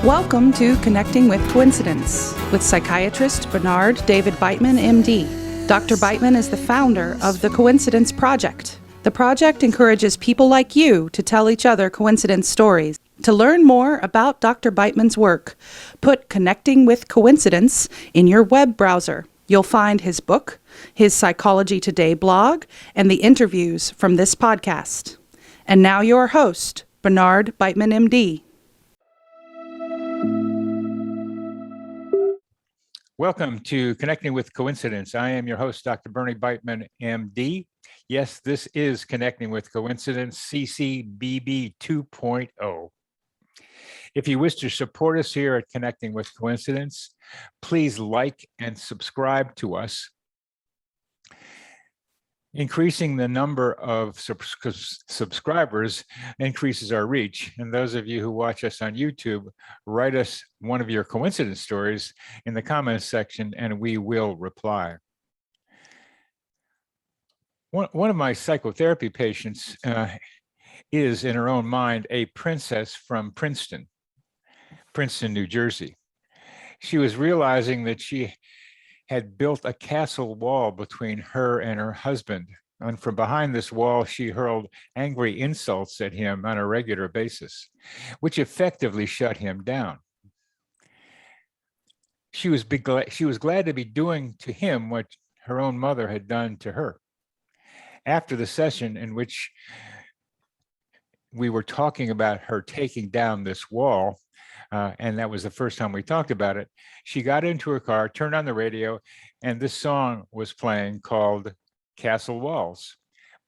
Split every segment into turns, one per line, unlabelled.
Welcome to Connecting with Coincidence with psychiatrist Bernard David Beitman, MD. Dr. Beitman is the founder of the Coincidence Project. The project encourages people like you to tell each other coincidence stories. To learn more about Dr. Beitman's work, put Connecting with Coincidence in your web browser. You'll find his book, his Psychology Today blog, and the interviews from this podcast. And now your host, Bernard Beitman, MD.
Welcome to Connecting with Coincidence. I am your host, Dr. Bernie Beitman, MD. Yes, this is Connecting with Coincidence, CCBB 2.0. If you wish to support us here at Connecting with Coincidence, please like and subscribe to us. Increasing the number of subscribers increases our reach. And those of you who watch us on YouTube, write us one of your coincidence stories in the comments section and we will reply. One of my psychotherapy patients is, in her own mind, a princess from Princeton, New Jersey. She was realizing that she had built a castle wall between her and her husband. And from behind this wall, she hurled angry insults at him on a regular basis, which effectively shut him down. She was glad to be doing to him what her own mother had done to her. After the session in which we were talking about her taking down this wall, and that was the first time we talked about it, she got into her car, turned on the radio, and this song was playing called Castle Walls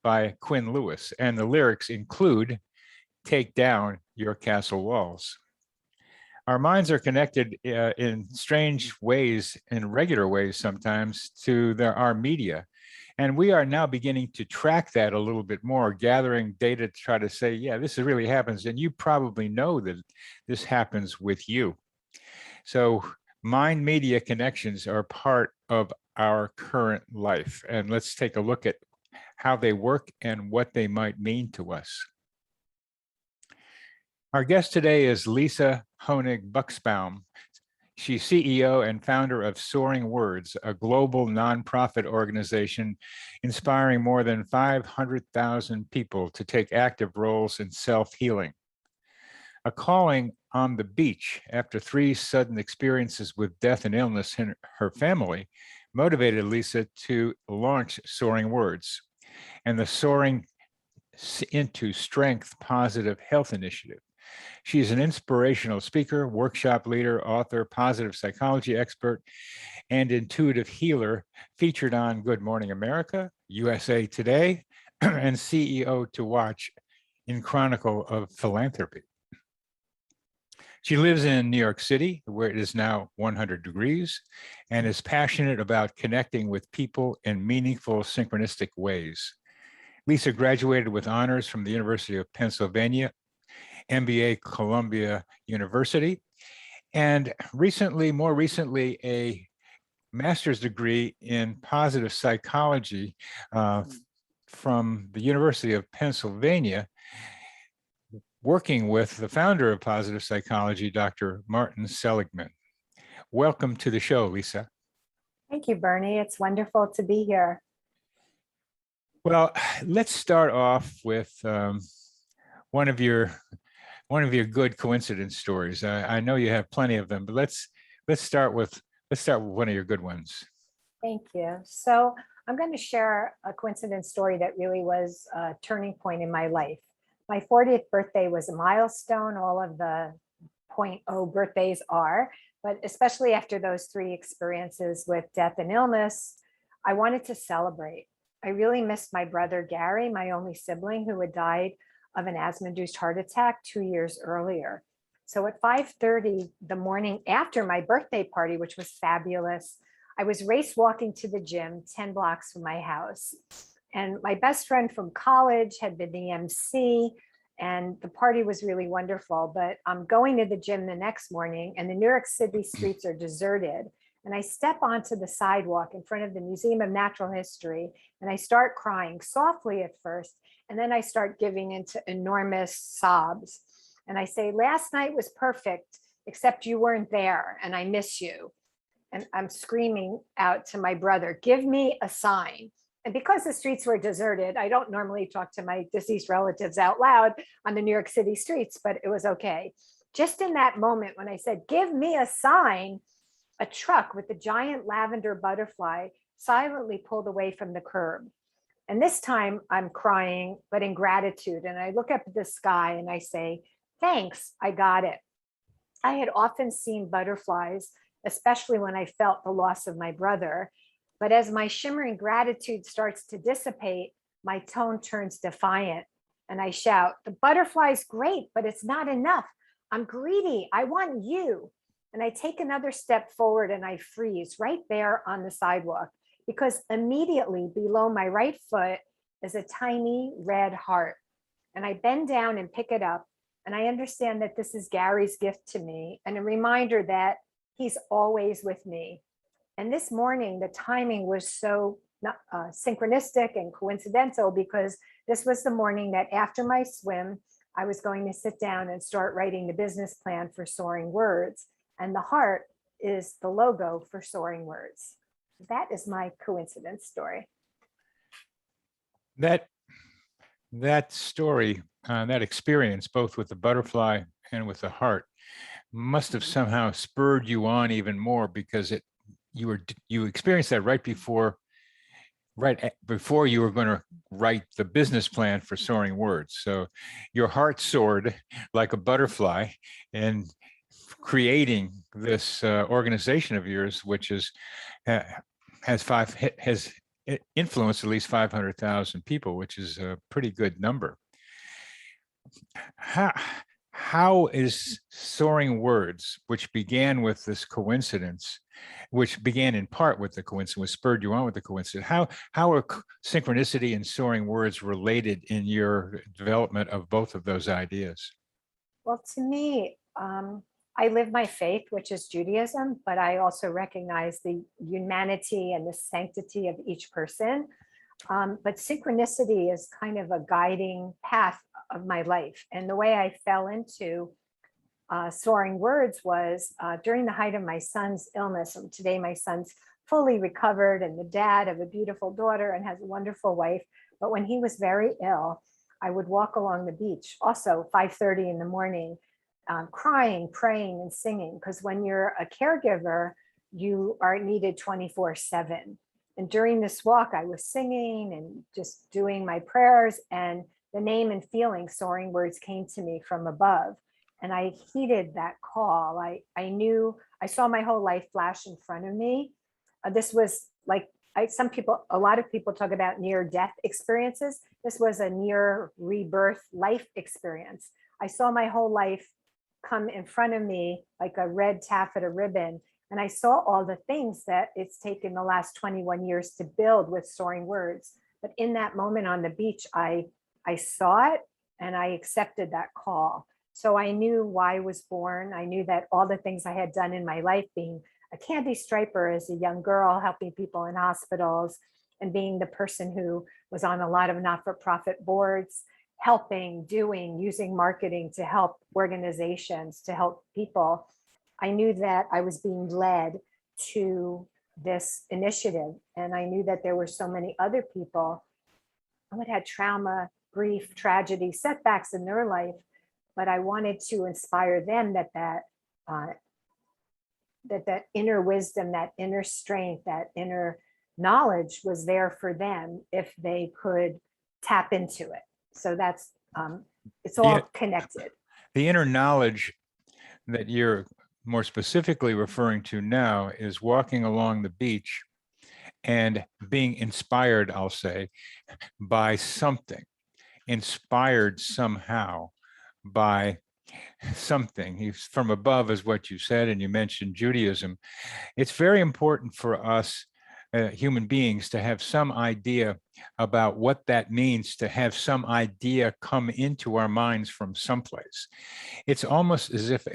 by Quinn Lewis. And the lyrics include, "Take down your castle walls." Our minds are connected in strange ways, in regular ways sometimes, to our media. And we are now beginning to track that a little bit more, gathering data to try to say, yeah, this really happens. And you probably know that this happens with you. So mind media connections are part of our current life. And let's take a look at how they work and what they might mean to us. Our guest today is Lisa Honig Buksbaum. She's CEO and founder of Soaring Words, a global nonprofit organization inspiring more than 500,000 people to take active roles in self-healing. A calling on the beach after 3 sudden experiences with death and illness in her family motivated Lisa to launch Soaring Words and the Soaring into Strength Positive Health Initiative. She is an inspirational speaker, workshop leader, author, positive psychology expert, and intuitive healer featured on Good Morning America, USA Today, and CEO to Watch in Chronicle of Philanthropy. She lives in New York City, where it is now 100 degrees, and is passionate about connecting with people in meaningful, synchronistic ways. Lisa graduated with honors from the University of Pennsylvania, MBA Columbia University, and more recently, a master's degree in positive psychology from the University of Pennsylvania, working with the founder of positive psychology, Dr. Martin Seligman. Welcome to the show, Lisa.
Thank you, Bernie. It's wonderful to be here.
Well, let's start off with one of your good coincidence stories. I know you have plenty of them, but let's start with one of your good ones.
Thank you. So I'm going to share a coincidence story that really was a turning point in my life. My 40th birthday was a milestone. All of the 0.0 birthdays are, but especially after those 3 experiences with death and illness, I wanted to celebrate. I really missed my brother, Gary, my only sibling, who had died of an asthma-induced heart attack 2 years earlier. So at 5:30 the morning after my birthday party, which was fabulous, I was race walking to the gym 10 blocks from my house. And my best friend from college had been the MC, and the party was really wonderful. But I'm going to the gym the next morning, and the New York City streets are deserted. And I step onto the sidewalk in front of the Museum of Natural History, and I start crying softly at first, and then I start giving into enormous sobs. And I say, last night was perfect. except you weren't there and I miss you. And I'm screaming out to my brother, give me a sign. And because the streets were deserted, I don't normally talk to my deceased relatives out loud on the New York City streets, but it was okay. Just in that moment when I said, give me a sign, a truck with a giant lavender butterfly silently pulled away from the curb. And this time I'm crying, but in gratitude. And I look up at the sky and I say, thanks, I got it. I had often seen butterflies, especially when I felt the loss of my brother. But as my shimmering gratitude starts to dissipate, my tone turns defiant and I shout, the butterfly's great, but it's not enough. I'm greedy. I want you. And I take another step forward and I freeze right there on the sidewalk, because immediately below my right foot is a tiny red heart. And I bend down and pick it up. And I understand that this is Gary's gift to me and a reminder that he's always with me. And this morning, the timing was so synchronistic and coincidental, because this was the morning that after my swim, I was going to sit down and start writing the business plan for Soaring Words. And the heart is the logo for Soaring Words. That is my coincidence story.
That story, that experience, both with the butterfly and with the heart, must have somehow spurred you on even more, because you experienced that right before you were going to write the business plan for Soaring Words. So your heart soared like a butterfly in creating this organization of yours, which has influenced at least 500,000 people, which is a pretty good number. How is Soaring Words, which began with this coincidence, which began in part with the coincidence, spurred you on with the coincidence, how are synchronicity and Soaring Words related in your development of both of those ideas?
Well, to me, I live my faith, which is Judaism, but I also recognize the humanity and the sanctity of each person. But synchronicity is kind of a guiding path of my life. And the way I fell into Soaring Words was during the height of my son's illness. And today my son's fully recovered and the dad of a beautiful daughter and has a wonderful wife. But when he was very ill, I would walk along the beach, also 5:30 in the morning, crying, praying, and singing. Because when you're a caregiver, you are needed 24/7. And during this walk, I was singing and just doing my prayers, and the name and feeling Soaring Words came to me from above. And I heeded that call. I knew, I saw my whole life flash in front of me. This was like, a lot of people talk about near-death experiences. This was a near rebirth life experience. I saw my whole life come in front of me like a red taffeta ribbon. And I saw all the things that it's taken the last 21 years to build with Soaring Words. But in that moment on the beach, I saw it and I accepted that call. So I knew why I was born. I knew that all the things I had done in my life, being a candy striper as a young girl, helping people in hospitals, and being the person who was on a lot of not-for-profit boards, helping, doing, using marketing to help organizations, to help people. I knew that I was being led to this initiative. And I knew that there were so many other people who had had trauma, grief, tragedy, setbacks in their life. But I wanted to inspire them that inner wisdom, that inner strength, that inner knowledge was there for them if they could tap into it. So that's, it's all connected.
The inner knowledge that you're more specifically referring to now is walking along the beach and being inspired, I'll say, by something, inspired somehow by something. He's from above is what you said, and you mentioned Judaism. It's very important for us human beings to have some idea about what that means, to have some idea come into our minds from someplace. It's almost as if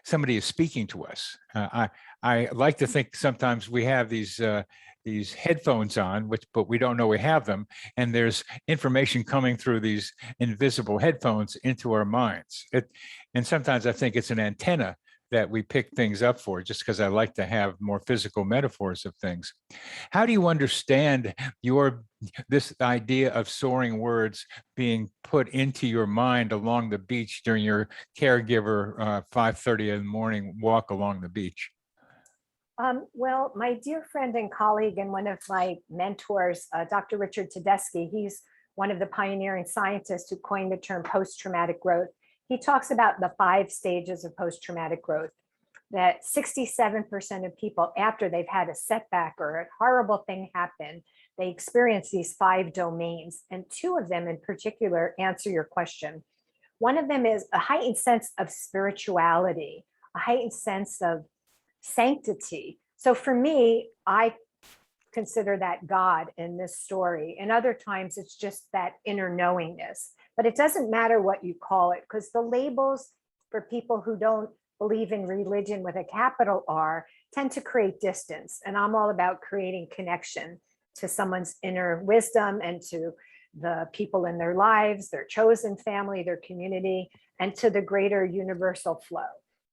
somebody is speaking to us. I like to think sometimes we have these headphones on, but we don't know we have them, and there's information coming through these invisible headphones into our minds. And sometimes I think it's an antenna that we pick things up for, just because I like to have more physical metaphors of things. How do you understand this idea of soaring words being put into your mind along the beach during your caregiver 5:30 in the morning walk along the beach?
Well, my dear friend and colleague and one of my mentors, Dr. Richard Tedeschi, he's one of the pioneering scientists who coined the term post-traumatic growth. He talks about the 5 stages of post-traumatic growth, that 67% of people, after they've had a setback or a horrible thing happen, they experience these 5 domains, and 2 of them in particular answer your question. One of them is a heightened sense of spirituality, a heightened sense of sanctity. So for me, I consider that God in this story. And other times it's just that inner knowingness. But it doesn't matter what you call it, because the labels for people who don't believe in religion with a capital R tend to create distance. And I'm all about creating connection to someone's inner wisdom and to the people in their lives, their chosen family, their community, and to the greater universal flow.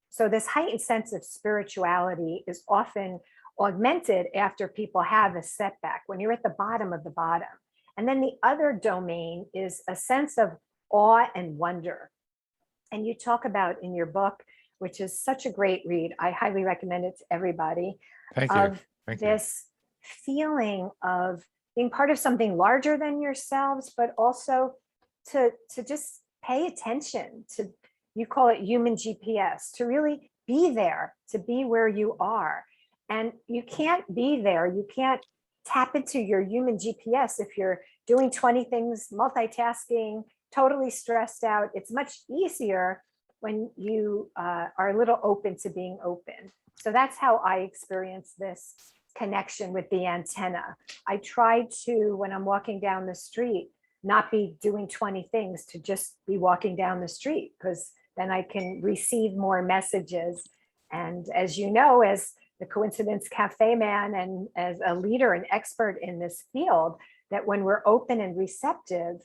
So this heightened sense of spirituality is often augmented after people have a setback, when you're at the bottom of the bottom. And then the other domain is a sense of awe and wonder. And you talk about in your book, which is such a great read, I highly recommend it to everybody,
Thank you. Thank you.
This feeling of being part of something larger than yourselves, but also to just pay attention to, you call it human GPS, to really be there, to be where you are. And you can't be there, you can't tap into your human GPS if you're doing 20 things, multitasking, totally stressed out. It's much easier when you are a little open to being open. So that's how I experience this connection with the antenna. I try to, when I'm walking down the street, not be doing 20 things, to just be walking down the street, because then I can receive more messages. And as you know, as the Coincidence Cafe man and as a leader and expert in this field, that when we're open and receptive,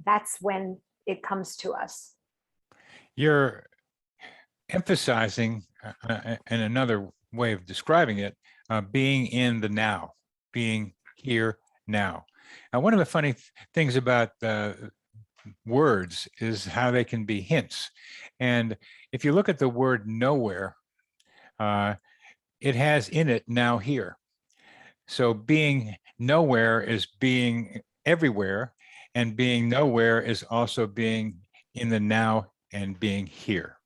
that's when it comes to us.
You're emphasizing, in another way of describing it, being in the now, being here now. Now, one of the funny things about words is how they can be hints. And if you look at the word nowhere, it has in it now here. So being nowhere is being everywhere, and being nowhere is also being in the now and being here.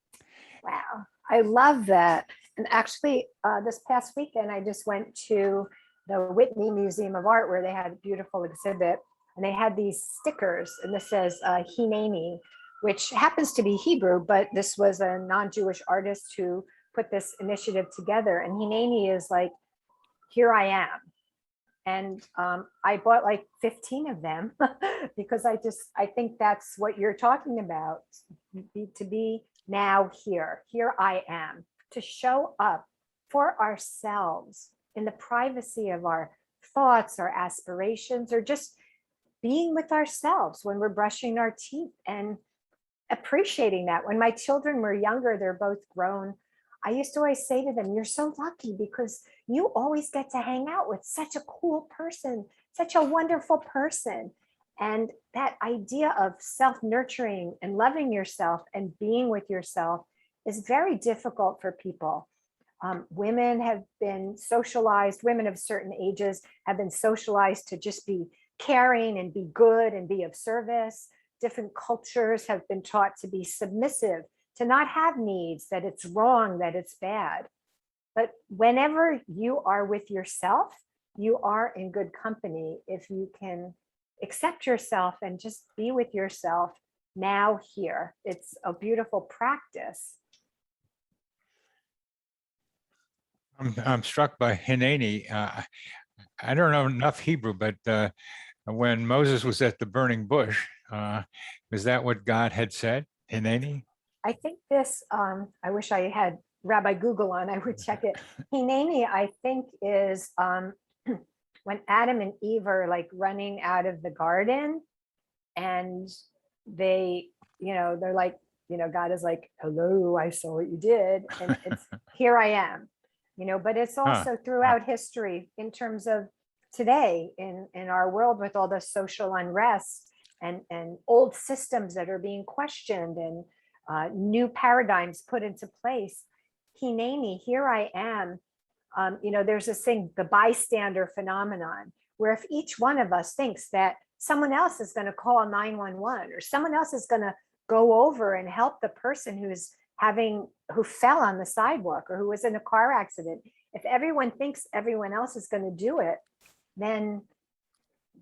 Wow, I love that. And actually, this past weekend, I just went to the Whitney Museum of Art, where they had a beautiful exhibit, and they had these stickers, and this says Hineni, which happens to be Hebrew, but this was a non-Jewish artist who put this initiative together. And Hineni is like, here I am. And I bought like 15 of them because I think that's what you're talking about, to be now here I am, to show up for ourselves in the privacy of our thoughts, our aspirations, or just being with ourselves when we're brushing our teeth, and appreciating that. When my children were younger, they're both grown, I used to always say to them, you're so lucky because you always get to hang out with such a cool person, such a wonderful person. And that idea of self-nurturing and loving yourself and being with yourself is very difficult for people. Women have been socialized, women of certain ages have been socialized to just be caring and be good and be of service. Different cultures have been taught to be submissive, to not have needs, that it's wrong, that it's bad. But whenever you are with yourself, you are in good company if you can accept yourself and just be with yourself now here. It's a beautiful practice.
I'm struck by Hineni. I don't know enough Hebrew, but when Moses was at the burning bush, was that what God had said, Hineni?
I think this, I wish I had Rabbi Google on, I would check it. Hineni, I think, is when Adam and Eve are like running out of the garden, and they, they're like, God is like, hello, I saw what you did. And it's here I am, but it's also throughout history in terms of today in our world with all the social unrest and old systems that are being questioned and new paradigms put into place. Hineni, here I am. There's this thing, the bystander phenomenon, where if each one of us thinks that someone else is going to call 911 or someone else is going to go over and help the person who fell on the sidewalk or who was in a car accident, if everyone thinks everyone else is going to do it, then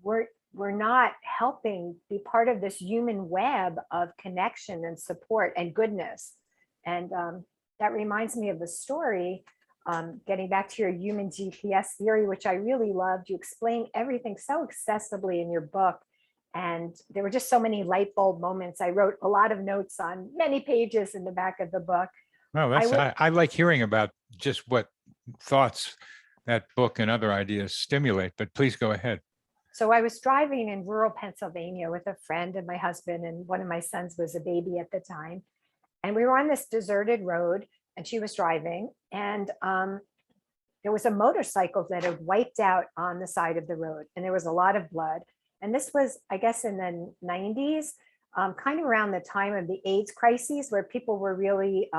we're not helping be part of this human web of connection and support and goodness. And that reminds me of the story, getting back to your human GPS theory, which I really loved. You explain everything so accessibly in your book. And there were just so many light bulb moments. I wrote a lot of notes on many pages in the back of the book.
Well, I like hearing about just what thoughts that book and other ideas stimulate, but please go ahead.
So I was driving in rural Pennsylvania with a friend and my husband, and one of my sons was a baby at the time. And we were on this deserted road and she was driving, and there was a motorcycle that had wiped out on the side of the road, and there was a lot of blood. And this was, I guess, in the 90s, kind of around the time of the AIDS crises, where people were really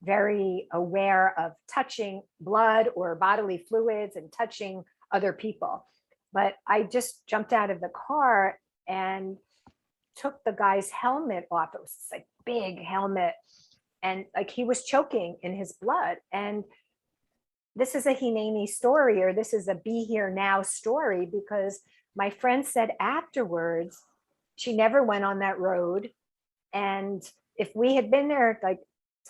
very aware of touching blood or bodily fluids and touching other people. But I just jumped out of the car and took the guy's helmet off. It was this like big helmet, and like he was choking in his blood. And this is a Hineni story, or this is a be here now story, because my friend said afterwards, she never went on that road. And if we had been there like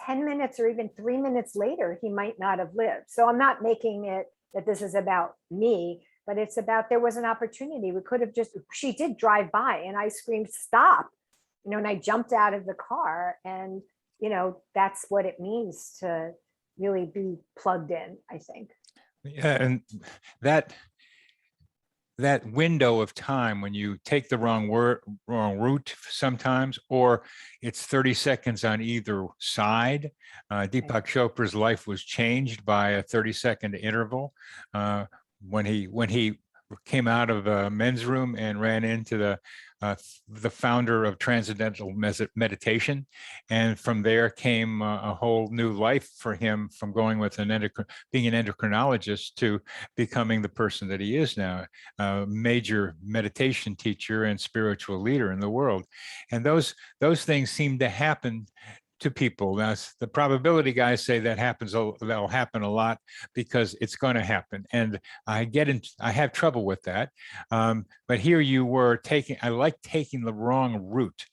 10 minutes or even 3 minutes later, he might not have lived. So I'm not making it that this is about me, but it's about, there was an opportunity. We could have just, she did drive by and I screamed, stop, and I jumped out of the car. And, that's what it means to really be plugged in, I think.
Yeah, and that window of time when you take the wrong route sometimes, or it's 30 seconds on either side. Deepak Chopra's life was changed by a 30-second interval when he came out of a men's room and ran into the founder of transcendental meditation, and from there came a whole new life for him, from going with being an endocrinologist to becoming the person that he is now, a major meditation teacher and spiritual leader in the world. And those things seem to happen to people. Now, the probability guys say that'll happen a lot because it's going to happen. And I have trouble with that. But here you were I like taking the wrong route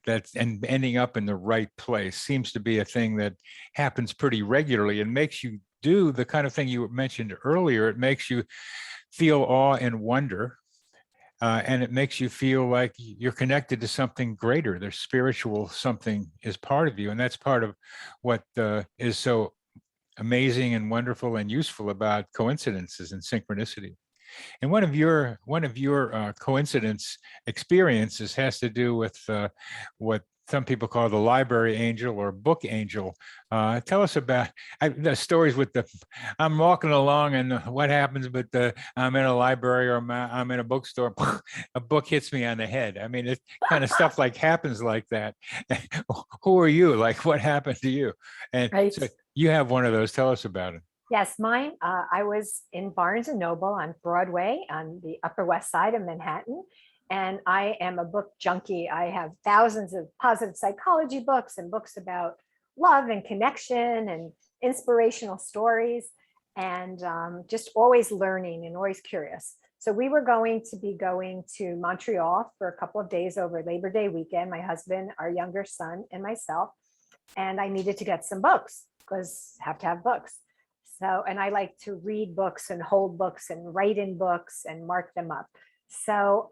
and ending up in the right place. Seems to be a thing that happens pretty regularly and makes you do the kind of thing you mentioned earlier. It makes you feel awe and wonder. And it makes you feel like you're connected to something greater. There's spiritual something is part of you. And that's part of what is so amazing and wonderful and useful about coincidences and synchronicity. And one of your coincidence experiences has to do with what some people call the library angel or book angel. Tell us about the stories with I'm walking along and what happens, but I'm in a library or I'm in a bookstore, a book hits me on the head. I mean, it's kind of stuff like happens like that. Who are you? Like, what happened to you? And right. So you have one of those. Tell us about it.
Yes, mine. I was in Barnes and Noble on Broadway on the Upper West Side of Manhattan. And I am a book junkie. I have thousands of positive psychology books and books about love and connection and inspirational stories, and just always learning and always curious. So we were going to Montreal for a couple of days over Labor Day weekend, my husband, our younger son, and myself. And I needed to get some books because I have to have books. So, and I like to read books and hold books and write in books and mark them up. So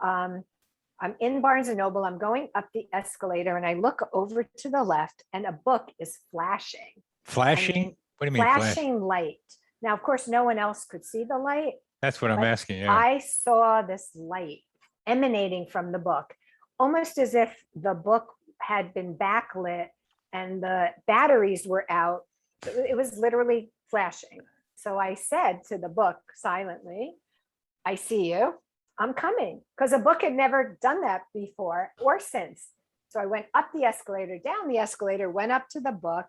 I'm in Barnes and Noble. I'm going up the escalator and I look over to the left and a book is flashing.
Flashing? What do you mean
flashing light. Now, of course, no one else could see the light.
That's what I'm asking. Yeah.
I saw this light emanating from the book, almost as if the book had been backlit and the batteries were out. It was literally flashing. So I said to the book silently, I see you. I'm coming, because a book had never done that before or since. So I went up the escalator, down the escalator, went up to the book,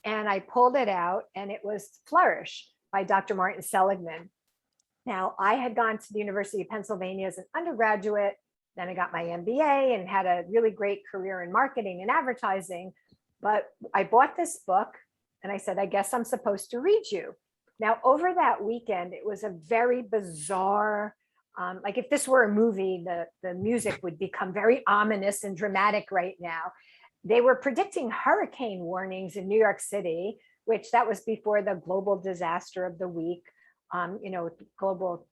and I pulled it out, and it was Flourish by Dr. Martin Seligman. Now, I had gone to the University of Pennsylvania as an undergraduate, then I got my MBA and had a really great career in marketing and advertising. But I bought this book and I said, I guess I'm supposed to read you. Now, over that weekend, it was a very bizarre, like if this were a movie, the music would become very ominous and dramatic right now. They were predicting hurricane warnings in New York City, which that was before the global disaster of the week, global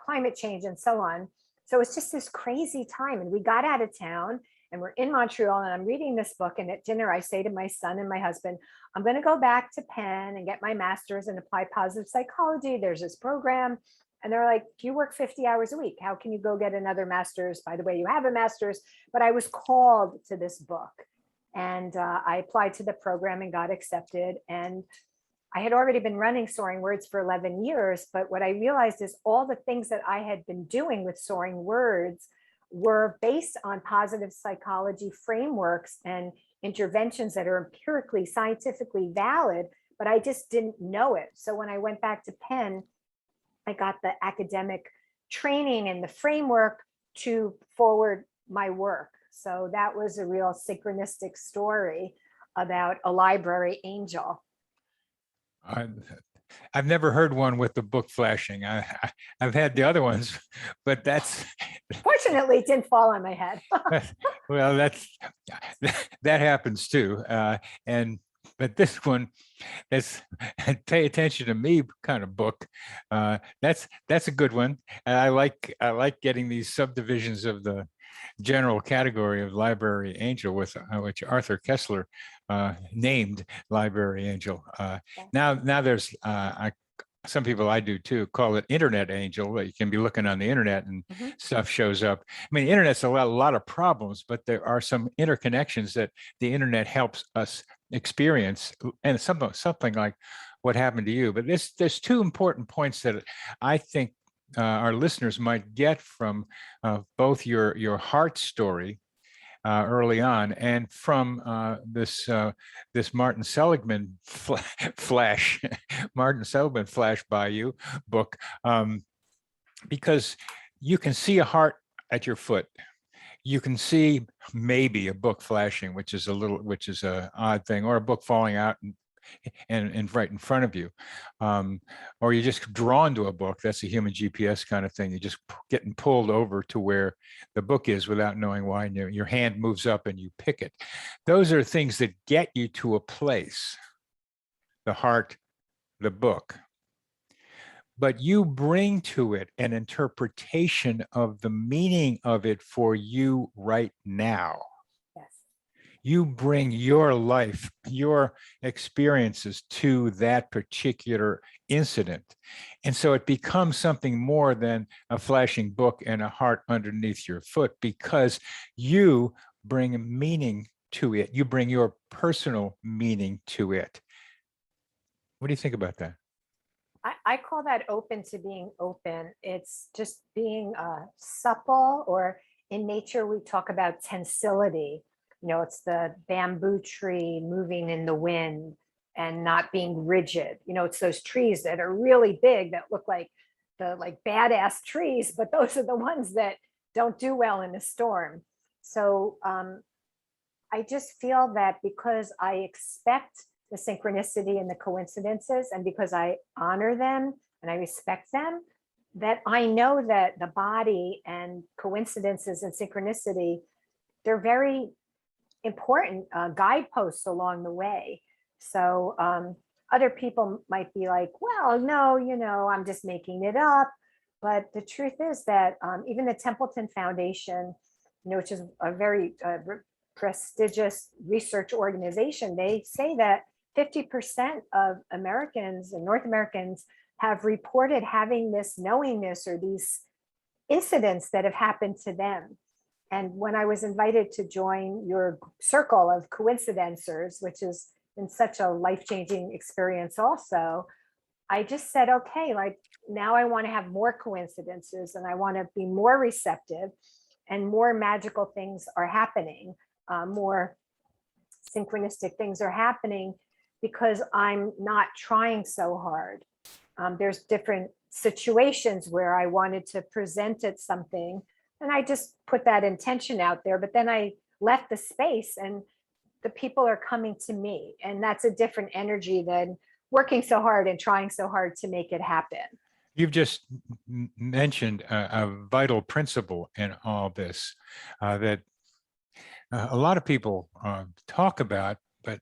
climate change and so on. So it's just this crazy time. And we got out of town and we're in Montreal and I'm reading this book. And at dinner, I say to my son and my husband, I'm going to go back to Penn and get my master's in applied positive psychology. There's this program. And they're like, you work 50 hours a week. How can you go get another master's? By the way, you have a master's. But I was called to this book. And I applied to the program and got accepted. And I had already been running Soaring Words for 11 years. But what I realized is all the things that I had been doing with Soaring Words were based on positive psychology frameworks and interventions that are empirically, scientifically valid. But I just didn't know it. So when I went back to Penn, I got the academic training and the framework to forward my work. So that was a real synchronistic story about a library angel.
I've never heard one with the book flashing. I've had the other ones, but that's
fortunately it didn't fall on my head.
Well, that happens too. But this one, that's pay attention to me kind of book. That's a good one. And I like getting these subdivisions of the general category of library angel, with which Arthur Kessler named library angel. Now there's some people, I do too, call it internet angel. You can be looking on the internet and stuff shows up. I mean, internet's a lot of problems, but there are some interconnections that the internet helps us experience, and something like what happened to you. But there's two important points that I think our listeners might get from both your heart story early on, and from this Martin Seligman flash by you book, because you can see a heart at your foot. You can see maybe a book flashing, which is a odd thing, or a book falling out and right in front of you, or you're just drawn to a book. That's a human GPS kind of thing. You're just getting pulled over to where the book is without knowing why. And your hand moves up and you pick it. Those are things that get you to a place, the heart, the book. But you bring to it an interpretation of the meaning of it for you right now.
Yes.
You bring your life, your experiences to that particular incident. And so it becomes something more than a flashing book and a heart underneath your foot, because you bring meaning to it. You bring your personal meaning to it. What do you think about that?
I call that open to being open. It's just being supple, or in nature, we talk about tensility. It's the bamboo tree moving in the wind and not being rigid. It's those trees that are really big that look like badass trees, but those are the ones that don't do well in a storm. So I just feel that because I expect the synchronicity and the coincidences, and because I honor them and I respect them, that I know that the body and coincidences and synchronicity, they're very important guideposts along the way. So other people might be like, well, no, I'm just making it up. But the truth is that even the Templeton Foundation which is a very prestigious research organization, they say that 50% of Americans and North Americans have reported having this knowingness or these incidents that have happened to them. And when I was invited to join your circle of coincidencers, which has been such a life-changing experience also, I just said, okay, like now I want to have more coincidences and I want to be more receptive, and more magical things are happening, more synchronistic things are happening because I'm not trying so hard. There's different situations where I wanted to present at something and I just put that intention out there, but then I left the space and the people are coming to me, and that's a different energy than working so hard and trying so hard to make it happen.
You've just mentioned a vital principle in all this that a lot of people talk about, but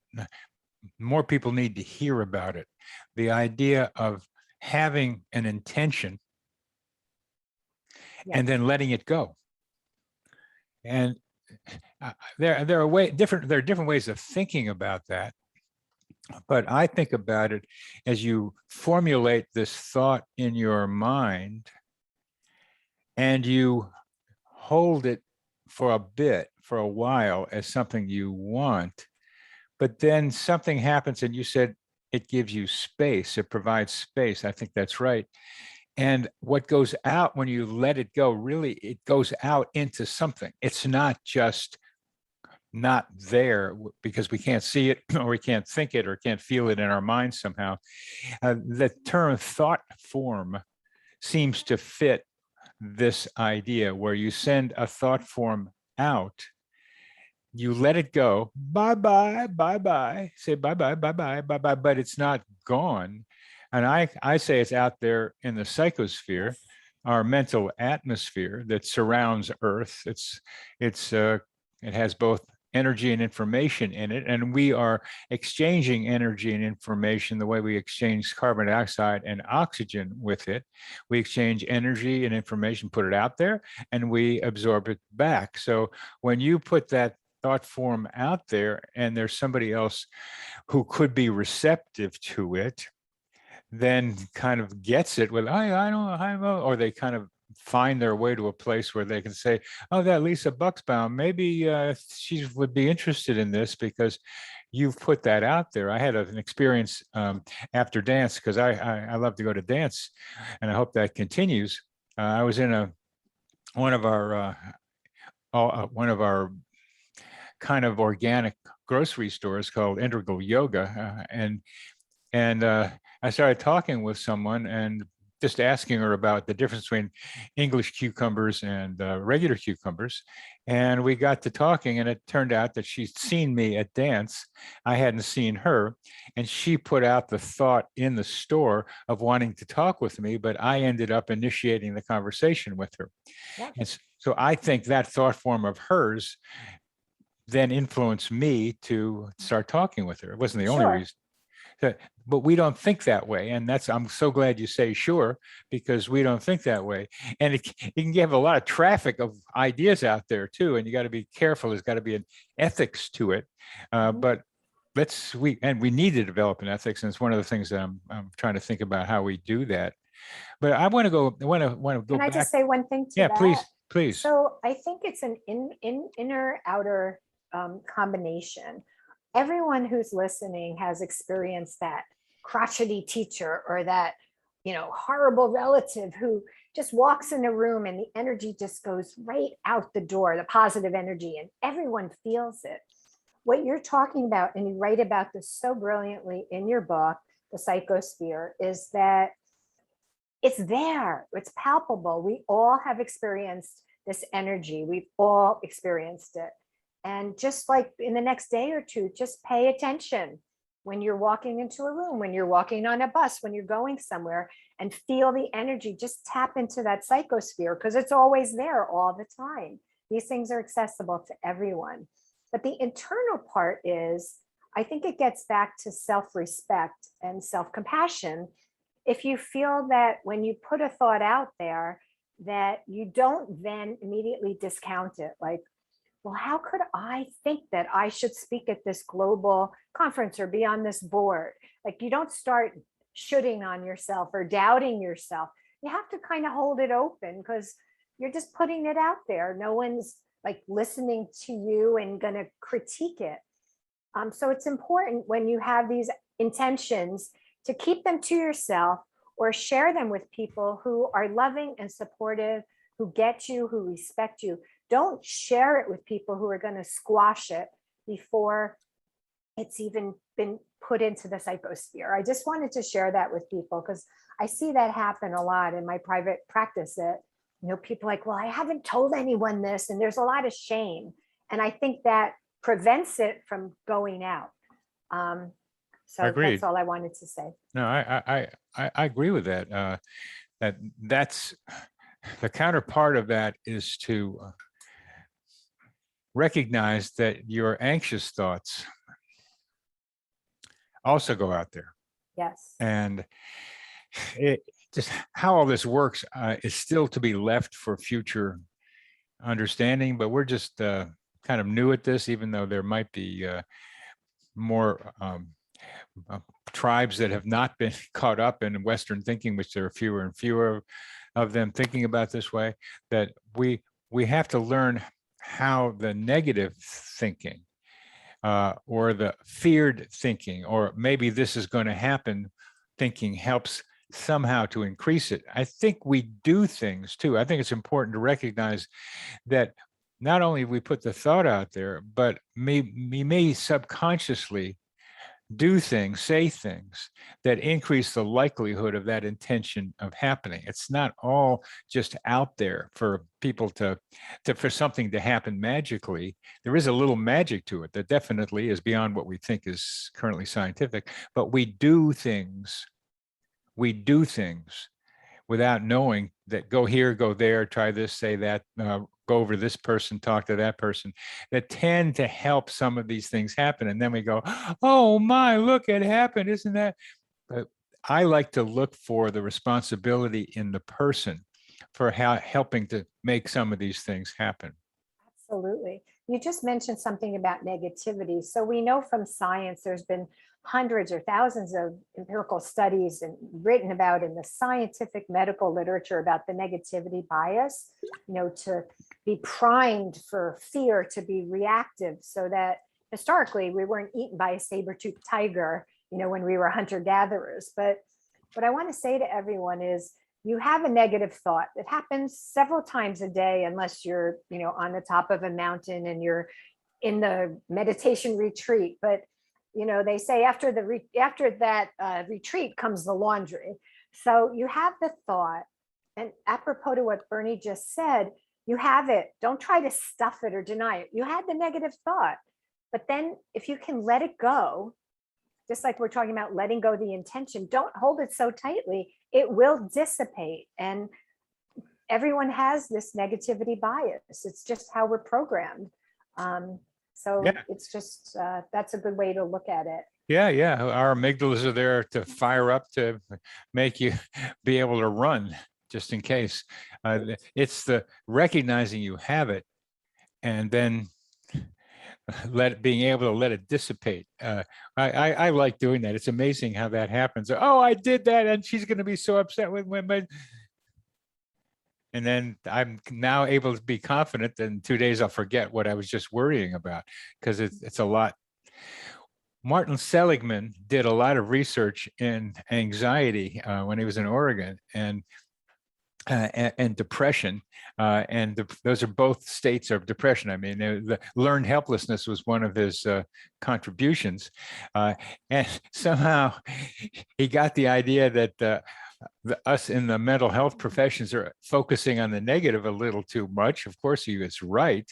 more people need to hear about it. The idea of having an intention and then letting it go. And there are different ways of thinking about that. But I think about it as you formulate this thought in your mind and you hold it for a while as something you want, but then something happens and you said it gives you space, it provides space. I think that's right. And what goes out when you let it go, really, it goes out into something. It's not just not there because we can't see it or we can't think it or can't feel it in our minds somehow. The term thought form seems to fit this idea where you send a thought form out, you let it go, bye-bye, bye-bye, say bye-bye, bye-bye, bye-bye, but it's not gone. And I say it's out there in the psychosphere, our mental atmosphere that surrounds Earth. It has both energy and information in it, and we are exchanging energy and information the way we exchange carbon dioxide and oxygen with it. We exchange energy and information, put it out there, and we absorb it back. So when you put that thought form out there and there's somebody else who could be receptive to it, then kind of gets it with, I know, or they kind of find their way to a place where they can say, oh, that Lisa Buksbaum, maybe she would be interested in this because you've put that out there. I had an experience after dance, because I love to go to dance, and I hope that continues. I was in one of our kind of organic grocery stores called Integral Yoga, and I started talking with someone and just asking her about the difference between English cucumbers and regular cucumbers. And we got to talking, and it turned out that she'd seen me at dance. I hadn't seen her, and she put out the thought in the store of wanting to talk with me, but I ended up initiating the conversation with her. Yeah. And so I think that thought form of hers then influenced me to start talking with her. It wasn't the only reason. But we don't think that way. And I'm so glad you say sure, because we don't think that way. And it can give a lot of traffic of ideas out there too. And you got to be careful. There's got to be an ethics to it. But we need to develop an ethics. And it's one of the things that I'm trying to think about how we do that. But I want to go back.
Can I just say one thing to that?
Yeah, please.
So I think it's an inner outer combination. Everyone who's listening has experienced that crotchety teacher or that, horrible relative who just walks in a room and the energy just goes right out the door, the positive energy, and everyone feels it. What you're talking about, and you write about this so brilliantly in your book, The Psychosphere, is that it's there, it's palpable. We all have experienced this energy. We've all experienced it. And just like in the next day or two, just pay attention when you're walking into a room, when you're walking on a bus, when you're going somewhere, and feel the energy. Just tap into that psychosphere, because it's always there all the time. These things are accessible to everyone. But the internal part is, I think it gets back to self-respect and self-compassion. If you feel that when you put a thought out there, that you don't then immediately discount it, like, well, how could I think that I should speak at this global conference or be on this board? Like, you don't start shooting on yourself or doubting yourself. You have to kind of hold it open because you're just putting it out there. No one's like listening to you and going to critique it. So it's important when you have these intentions to keep them to yourself or share them with people who are loving and supportive, who get you, who respect you. Don't share it with people who are going to squash it before it's even been put into the psychosphere. I just wanted to share that with people because I see that happen a lot in my private practice, that, you know, people like, well, I haven't told anyone this, and there's a lot of shame. And I think that prevents it from going out. So
Agreed.
that's all I wanted to say.
No, I agree with that. That's the counterpart of that is to recognize that your anxious thoughts also go out there.
Yes.
And it just how all this works is still to be left for future understanding, but we're just kind of new at this, even though there might be more tribes that have not been caught up in Western thinking, which there are fewer and fewer of them thinking about this way, that we have to learn how the negative thinking or the feared thinking, or maybe this is going to happen thinking helps somehow to increase it. I think we do things too. I think it's important to recognize that not only we put the thought out there, but we may subconsciously do things, say things that increase the likelihood of that intention of happening. It's not all just out there for people to for something to happen magically. There is a little magic to it that definitely is beyond what we think is currently scientific, but we do things without knowing that go here, go there, try this, say that, go over this person, talk to that person, that tend to help some of these things happen. And then we go, oh my, look, it happened, isn't that? But I like to look for the responsibility in the person for helping to make some of these things happen.
Absolutely. You just mentioned something about negativity. So we know from science, there's been hundreds or thousands of empirical studies and written about in the scientific medical literature about the negativity bias, you know, to be primed for fear, to be reactive, so that historically we weren't eaten by a saber-toothed tiger, you know, when we were hunter-gatherers. But what I want to say to everyone is, you have a negative thought that happens several times a day, unless you're, you know, on the top of a mountain and you're in the meditation retreat. But, you know, they say after that retreat comes the laundry. So you have the thought, and apropos to what Bernie just said, you have it. Don't try to stuff it or deny it. You had the negative thought, but then if you can let it go, just like we're talking about letting go the intention, don't hold it so tightly. It will dissipate. And everyone has this negativity bias. It's just how we're programmed. So yeah. It's just, that's a good way to look at it.
Yeah. Our amygdalas are there to fire up, to make you be able to run just in case. It's the recognizing you have it and then being able to let it dissipate. I like doing that. It's amazing how that happens. Oh, I did that, and she's going to be so upset with me. And then I'm now able to be confident that in 2 days I'll forget what I was just worrying about, because it's a lot. Martin Seligman did a lot of research in anxiety when he was in Oregon, and depression, those are both states of depression. I mean, the learned helplessness was one of his contributions, and somehow he got the idea that us in the mental health professions are focusing on the negative a little too much. Of course, he was right,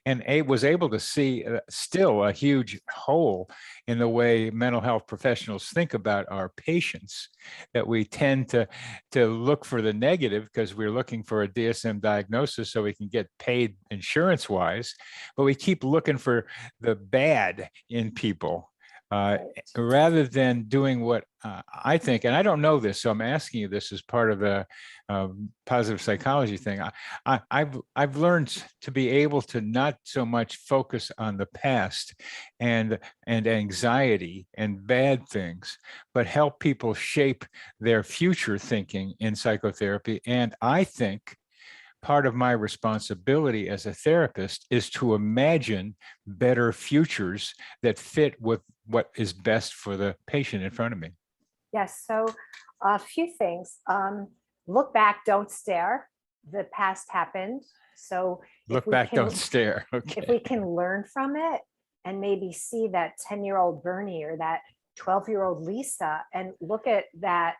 and was able to see still a huge hole in the way mental health professionals think about our patients, that we tend to look for the negative because we're looking for a DSM diagnosis so we can get paid insurance-wise, but we keep looking for the bad in people. rather than doing what I think, and I don't know this, so I'm asking you this as part of the positive psychology thing. I've learned to be able to not so much focus on the past and anxiety and bad things, but help people shape their future thinking in psychotherapy. And I think part of my responsibility as a therapist is to imagine better futures that fit with what is best for the patient in front of me.
Yes, so a few things. Look back, don't stare. The past happened. So
look back, don't stare. Okay.
If we can learn from it and maybe see that 10-year-old Bernie or that 12-year-old Lisa and look at that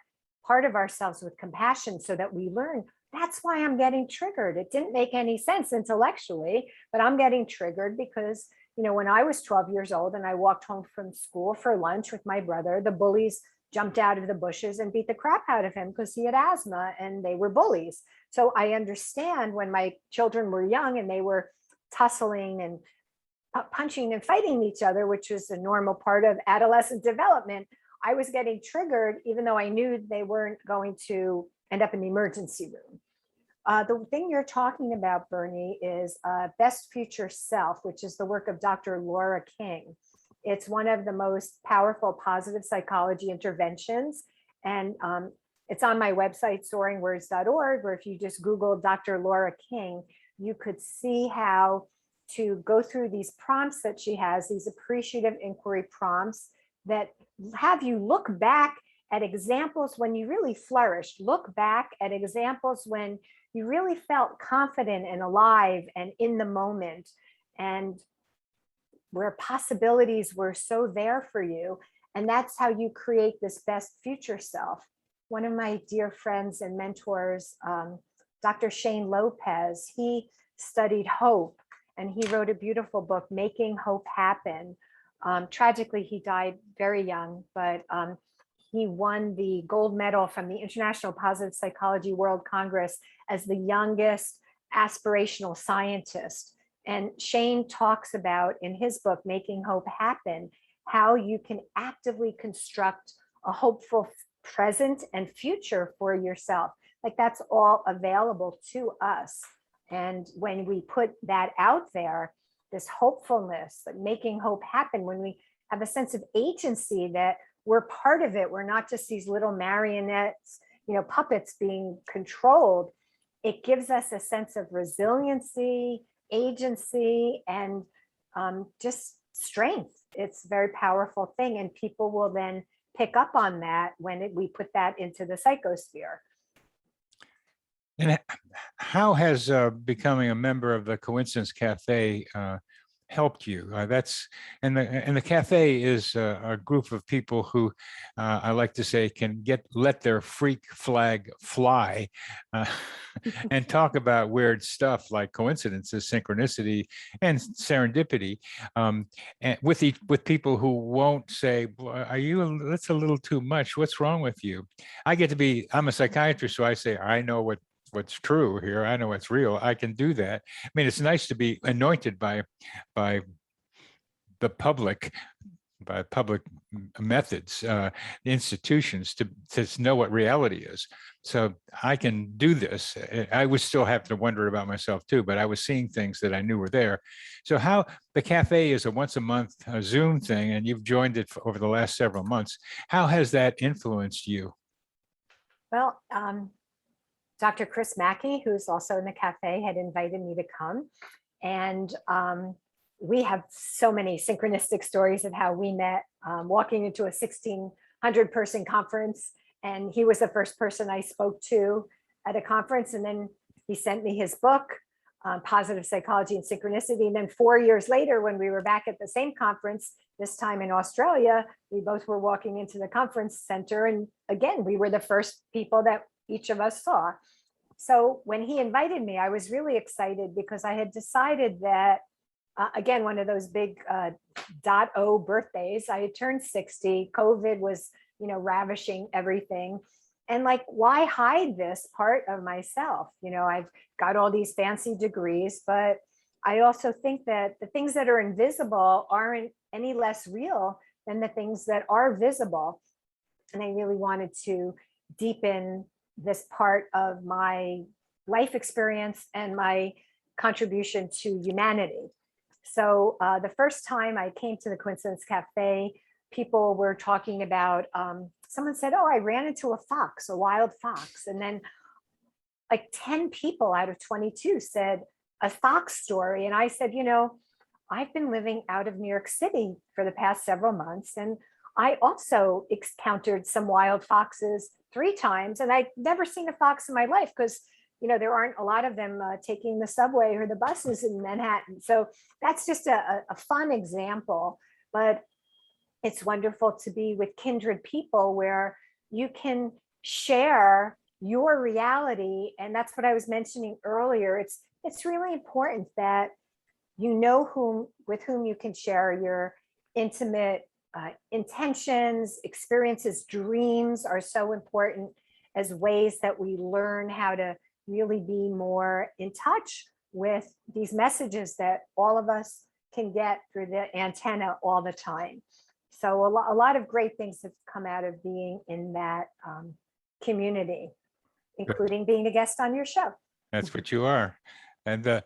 part of ourselves with compassion so that we learn, that's why I'm getting triggered. It didn't make any sense intellectually, but I'm getting triggered because, when I was 12 years old and I walked home from school for lunch with my brother, the bullies jumped out of the bushes and beat the crap out of him because he had asthma and they were bullies. So I understand when my children were young and they were tussling and punching and fighting each other, which was a normal part of adolescent development, I was getting triggered, even though I knew they weren't going to end up in the emergency room. The thing you're talking about, Bernie, is Best Future Self, which is the work of Dr. Laura King. It's one of the most powerful positive psychology interventions. And it's on my website, soaringwords.org, where if you just Google Dr. Laura King, you could see how to go through these prompts that she has, these appreciative inquiry prompts that have you look back at examples when you really flourished, look back at examples when you really felt confident and alive and in the moment, and where possibilities were so there for you. And that's how you create this best future self. One of my dear friends and mentors, Dr. Shane Lopez, he studied hope and he wrote a beautiful book, Making Hope Happen. Tragically, he died very young, but he won the gold medal from the International Positive Psychology World Congress as the youngest aspirational scientist. And Shane talks about in his book, Making Hope Happen, how you can actively construct a hopeful present and future for yourself. Like that's all available to us. And when we put that out there, this hopefulness, like making hope happen, when we have a sense of agency that we're part of it, we're not just these little marionettes, puppets being controlled, it gives us a sense of resiliency, agency, and just strength. It's a very powerful thing. And people will then pick up on that when we put that into the psychosphere.
And how has becoming a member of the Coincidence Cafe helped you? And the cafe is a group of people who I like to say can let their freak flag fly and talk about weird stuff like coincidences, synchronicity, and serendipity, and with people who won't say, that's a little too much. What's wrong with you? I'm a psychiatrist, so I say, I know what's true here. I know what's real. I can do that. I mean, it's nice to be anointed by the public, by public methods, institutions to know what reality is. So I can do this. I would still have to wonder about myself too, but I was seeing things that I knew were there. So how the cafe is a once a month Zoom thing, and you've joined it over the last several months. How has that influenced you?
Well, Dr. Chris Mackey, who's also in the cafe, had invited me to come. And we have so many synchronistic stories of how we met, walking into a 1,600 person conference. And he was the first person I spoke to at a conference. And then he sent me his book, Positive Psychology and Synchronicity. And then 4 years later, when we were back at the same conference, this time in Australia, we both were walking into the conference center. And again, we were the first people that each of us saw. So when he invited me, I was really excited because I had decided that, again, one of those big .0 birthdays, I had turned 60, COVID was, ravishing everything. And like, why hide this part of myself? I've got all these fancy degrees, but I also think that the things that are invisible aren't any less real than the things that are visible. And I really wanted to deepen this part of my life experience and my contribution to humanity. So the first time I came to the Coincidence Cafe, people were talking about, someone said, oh, I ran into a fox, a wild fox. And then like 10 people out of 22 said a fox story. And I said, I've been living out of New York City for the past several months. And I also encountered some wild foxes 3 times. And I'd never seen a fox in my life because there aren't a lot of them taking the subway or the buses in Manhattan. So that's just a fun example, but it's wonderful to be with kindred people where you can share your reality. And that's what I was mentioning earlier. It's really important that with whom you can share your intimate intentions, experiences, dreams are so important as ways that we learn how to really be more in touch with these messages that all of us can get through the antenna all the time. So a lot of great things have come out of being in that community, including being a guest on your show.
That's what you are. And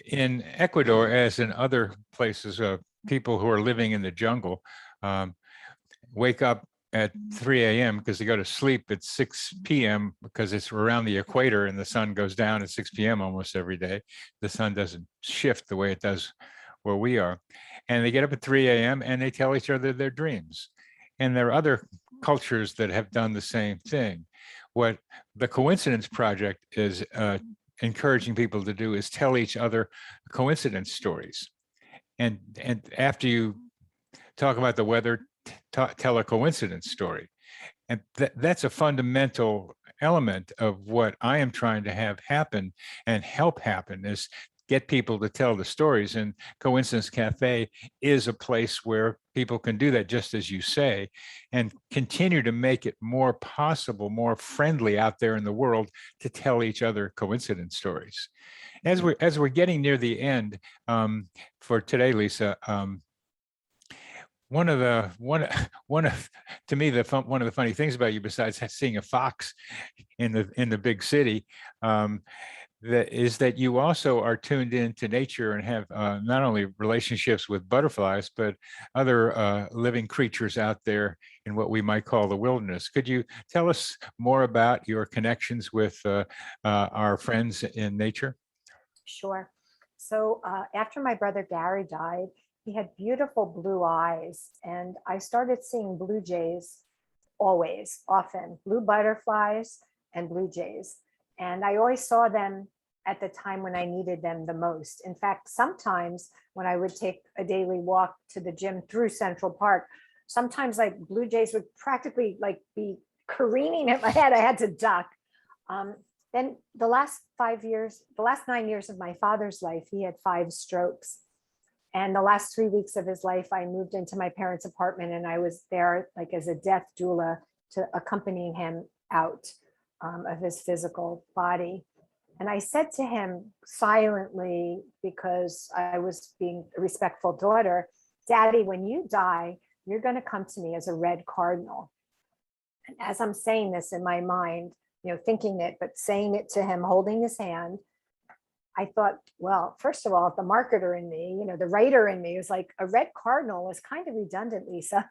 in Ecuador, as in other places, people who are living in the jungle wake up at 3 a.m. because they go to sleep at 6 p.m. because it's around the equator and the sun goes down at 6 p.m. almost every day. The sun doesn't shift the way it does where we are. And they get up at 3 a.m. and they tell each other their dreams. And there are other cultures that have done the same thing. What the Coincidence Project is encouraging people to do is tell each other coincidence stories. And after you talk about the weather, tell a coincidence story. And that's a fundamental element of what I am trying to have happen and help happen, is get people to tell the stories. And Coincidence Cafe is a place where people can do that, just as you say, and continue to make it more possible, more friendly out there in the world to tell each other coincidence stories. As we're getting near the end for today, Lisa, one of the funny things about you, besides seeing a fox in the big city, that you also are tuned into nature and have not only relationships with butterflies, but other living creatures out there in what we might call the wilderness. Could you tell us more about your connections with our friends in nature?
Sure. So after my brother Gary died, he had beautiful blue eyes, and I started seeing blue jays often, blue butterflies and blue jays. And I always saw them at the time when I needed them the most. In fact, sometimes when I would take a daily walk to the gym through Central Park, sometimes like blue jays would practically like be careening at my head. I had to duck. Then the last 9 years of my father's life, he had 5 strokes. And the last 3 weeks of his life, I moved into my parents' apartment, and I was there like as a death doula to accompanying him out of his physical body. And I said to him silently, because I was being a respectful daughter, Daddy, when you die, you're going to come to me as a red cardinal. And as I'm saying this in my mind, thinking it, but saying it to him, holding his hand, I thought, well, first of all, the marketer in me, the writer in me was like, a red cardinal is kind of redundant, Lisa.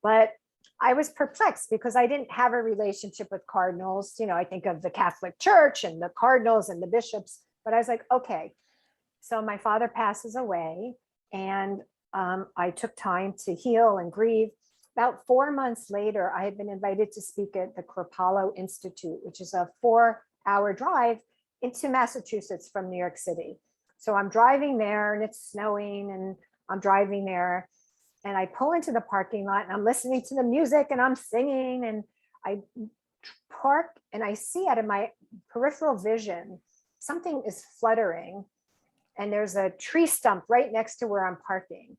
But I was perplexed because I didn't have a relationship with cardinals. I think of the Catholic Church and the cardinals and the bishops, but I was like, okay. So my father passes away, and I took time to heal and grieve. About 4 months later, I had been invited to speak at the Chronicle Institute, which is a 4-hour drive into Massachusetts from New York City. So I'm driving there, and it's snowing, and I'm driving there, and I pull into the parking lot, and I'm listening to the music, and I'm singing, and I park, and I see out of my peripheral vision, something is fluttering, and there's a tree stump right next to where I'm parking.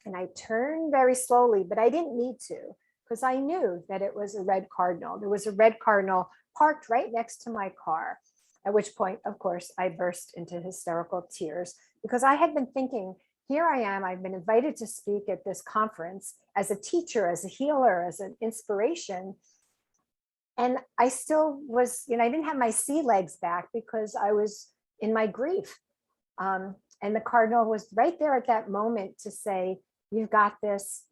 And I turned very slowly, but I didn't need to, because I knew that it was a red cardinal. There was a red cardinal parked right next to my car. At which point, of course, I burst into hysterical tears, because I had been thinking here I am, I've been invited to speak at this conference as a teacher, as a healer, as an inspiration. And I still was, I didn't have my sea legs back because I was in my grief. And the Cardinal was right there at that moment to say, you've got this,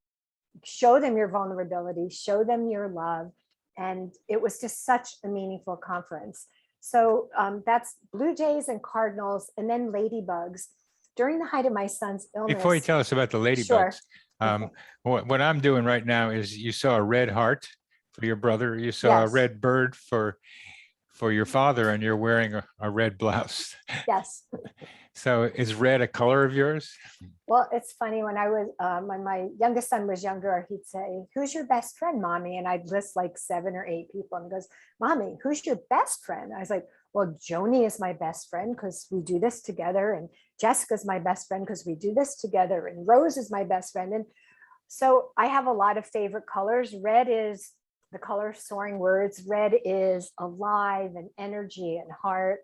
show them your vulnerability, show them your love. And it was just such a meaningful conference. So that's Blue Jays and Cardinals, and then ladybugs. During the height of my son's illness.
Before you tell us about the ladybugs,
Sure.
what I'm doing right now is you saw a red heart for your brother. You saw a
Yes.
red bird for your father, and you're wearing a red blouse.
Yes.
So is red a color of yours?
Well, it's funny, when when my youngest son was younger, he'd say, who's your best friend, Mommy? And I'd list like 7 or 8 people, and he goes, Mommy, who's your best friend? I was like, well, Joni is my best friend because we do this together. And Jessica's my best friend because we do this together. And Rose is my best friend. And so I have a lot of favorite colors. Red is the color of Soaring Words. Red is alive and energy and heart.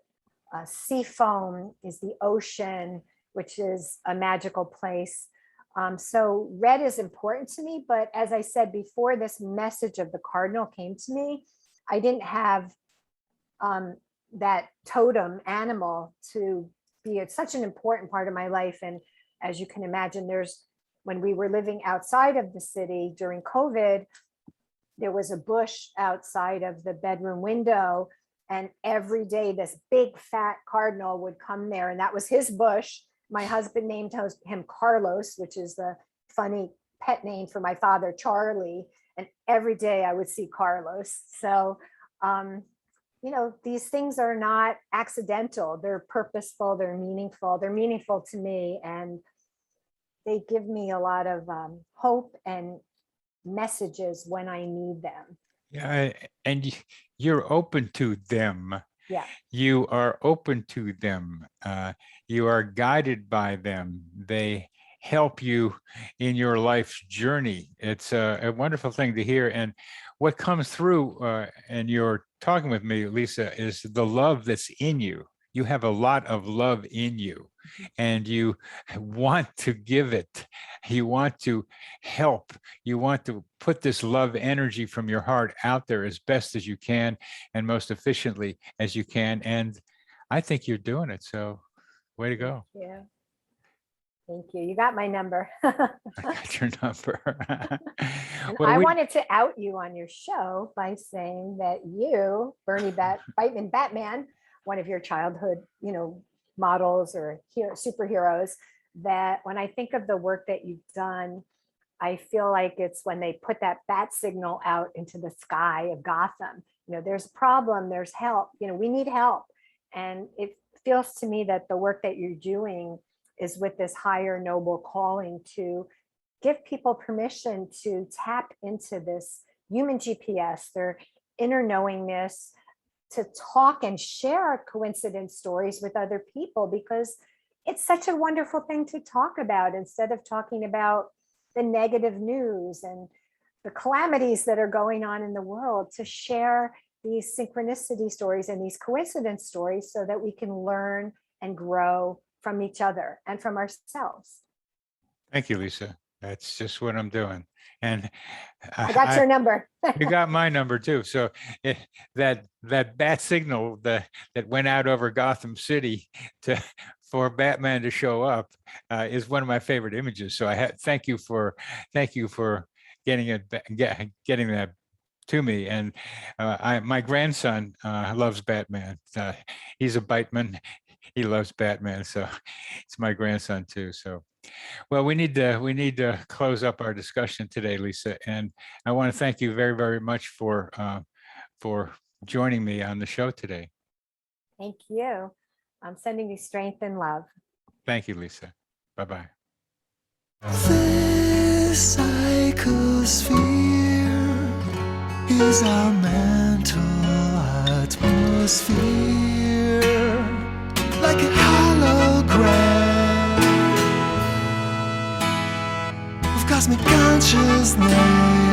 Sea foam is the ocean, which is a magical place. So red is important to me. But as I said before, this message of the Cardinal came to me, I didn't have that totem animal to be such an important part of my life. And as you can imagine, when we were living outside of the city during COVID, there was a bush outside of the bedroom window. And every day this big fat cardinal would come there, and that was his bush. My husband named him Carlos, which is the funny pet name for my father, Charlie. And every day I would see Carlos. So, these things are not accidental. They're purposeful, they're meaningful to me. And they give me a lot of hope and messages when I need them.
Yeah, and you're open to them.
Yeah.
You are open to them. You are guided by them. They help you in your life's journey. It's a wonderful thing to hear. And what comes through, and you're talking with me, Lisa, is the love that's in you. You have a lot of love in you, and you want to give it. You want to help. You want to put this love energy from your heart out there as best as you can and most efficiently as you can. And I think you're doing it. So way to go.
Yeah. Thank you. You got my number.
I got your number.
And I wanted to out you on your show by saying that you, Bernie Bateman Batman, one of your childhood, models or superheroes, that when I think of the work that you've done, I feel like it's when they put that bat signal out into the sky of Gotham. There's a problem, there's help, we need help. And it feels to me that the work that you're doing is with this higher noble calling to give people permission to tap into this human GPS, their inner knowingness, to talk and share coincidence stories with other people, because it's such a wonderful thing to talk about instead of talking about the negative news and the calamities that are going on in the world, to share these synchronicity stories and these coincidence stories so that we can learn and grow from each other and from ourselves.
Thank you, Lisa. That's just what I'm doing. And
I got your number.
You got my number too. So that bat signal that went out over Gotham City for Batman to show up is one of my favorite images. So thank you for getting that to me. And my grandson loves Batman. He's a Bateman. He loves Batman. So it's my grandson too. So, well, we need to close up our discussion today, Lisa. And I want to thank you very, very much for joining me on the show today.
Thank you. I'm sending you strength and love.
Thank you, Lisa. Bye-bye.
This psychosphere is our mental atmosphere, like a hologram of cosmic consciousness.